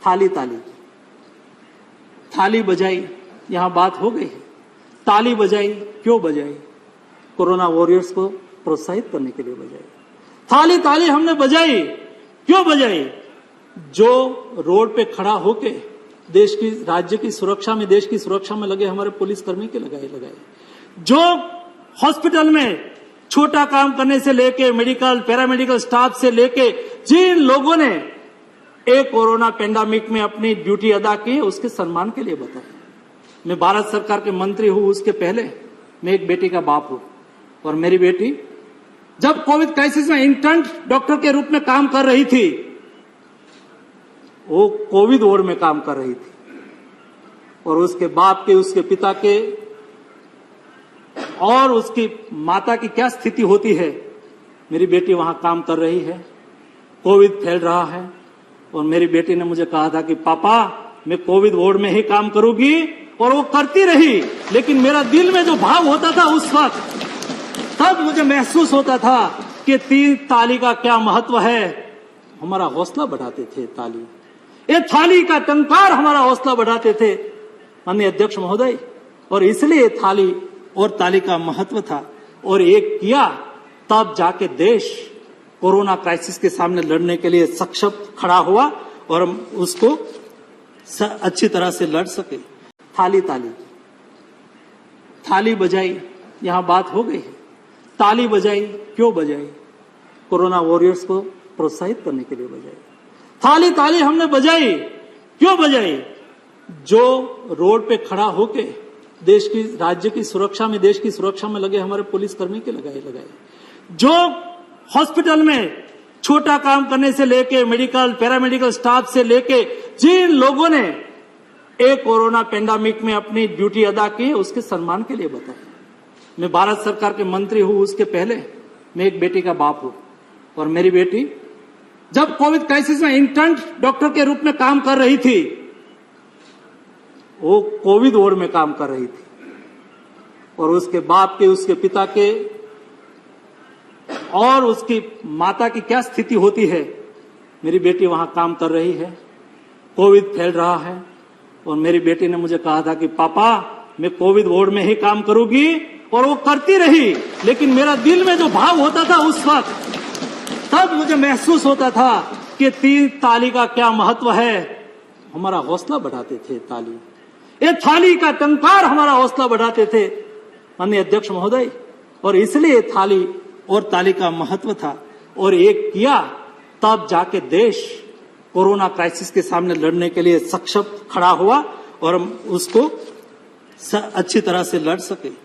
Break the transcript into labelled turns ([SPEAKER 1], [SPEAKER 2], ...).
[SPEAKER 1] थाली ताली थाली बजाई, यहां बात हो गई है। ताली बजाई, क्यों बजाई? कोरोना वॉरियर्स को प्रोत्साहित करने के लिए बजाई। थाली ताली हमने बजाई, क्यों बजाई? जो रोड पे खड़ा होके देश की, राज्य की सुरक्षा में, देश की सुरक्षा में लगे हमारे पुलिसकर्मी के लगाए, जो हॉस्पिटल में छोटा काम करने से लेके मेडिकल पैरामेडिकल स्टाफ से लेके जिन लोगों ने एक कोरोना पेंडेमिक में अपनी ड्यूटी अदा की, उसके सम्मान के लिए बताया। मैं भारत सरकार के मंत्री हूं, उसके पहले मैं एक बेटी का बाप हूं, और मेरी बेटी जब कोविड क्राइसिस में इंटर्न डॉक्टर के रूप में काम कर रही थी, वो कोविड वार्ड में काम कर रही थी, और उसके बाप के, उसके पिता के और उसकी माता की क्या स्थिति होती है। मेरी बेटी वहां काम कर रही है, कोविड फैल रहा है, और मेरी बेटी ने मुझे कहा था कि पापा मैं कोविड वार्ड में ही काम करूंगी, और वो करती रही। लेकिन मेरा दिल में जो भाव होता था उस वक्त, तब मुझे महसूस होता था कि तीन ताली का क्या महत्व है। हमारा हौसला बढ़ाते थे ताली, ये थाली का टंकार हमारा हौसला बढ़ाते थे माननीय अध्यक्ष महोदय, और इसलिए थाली और ताली का महत्व था। और एक किया, तब जाके देश कोरोना क्राइसिस के सामने लड़ने के लिए सक्षम खड़ा हुआ, और हम उसको अच्छी तरह से लड़ सके। थाली ताली थाली बजाई, यहां बात हो गई है। ताली बजाई, क्यों बजाई? कोरोना वॉरियर्स को प्रोत्साहित करने के लिए बजाई। थाली ताली हमने बजाई, क्यों बजाई? जो रोड पे खड़ा होके देश की, राज्य की सुरक्षा में, देश की सुरक्षा में लगे हमारे पुलिसकर्मी के लगाए, जो हॉस्पिटल में छोटा काम करने से लेके मेडिकल पैरामेडिकल स्टाफ से लेके जिन लोगों ने एक कोरोना पेंडेमिक में अपनी ड्यूटी अदा की, उसके सम्मान के लिए बताया। मैं भारत सरकार के मंत्री हूं, उसके पहले मैं एक बेटी का बाप हूं, और मेरी बेटी जब कोविड क्राइसिस में इंटर्न डॉक्टर के रूप में काम कर रही थी, वो कोविड वार्ड में काम कर रही थी, और उसके बाप के, उसके पिता के और उसकी माता की क्या स्थिति होती है। मेरी बेटी वहां काम कर रही है, कोविड फैल रहा है, और मेरी बेटी ने मुझे कहा था कि पापा मैं कोविड वार्ड में ही काम करूंगी, और वो करती रही। लेकिन मेरा दिल में जो भाव होता था उस वक्त, तब मुझे महसूस होता था कि तीन ताली का क्या महत्व है। हमारा हौसला बढ़ाते थे ताली, ये थाली का टंकार हमारा हौसला बढ़ाते थे माननीय अध्यक्ष महोदय, और इसलिए थाली और ताली का महत्व था। और एक किया, तब जाके देश कोरोना क्राइसिस के सामने लड़ने के लिए सक्षम खड़ा हुआ, और हम उसको अच्छी तरह से लड़ सके।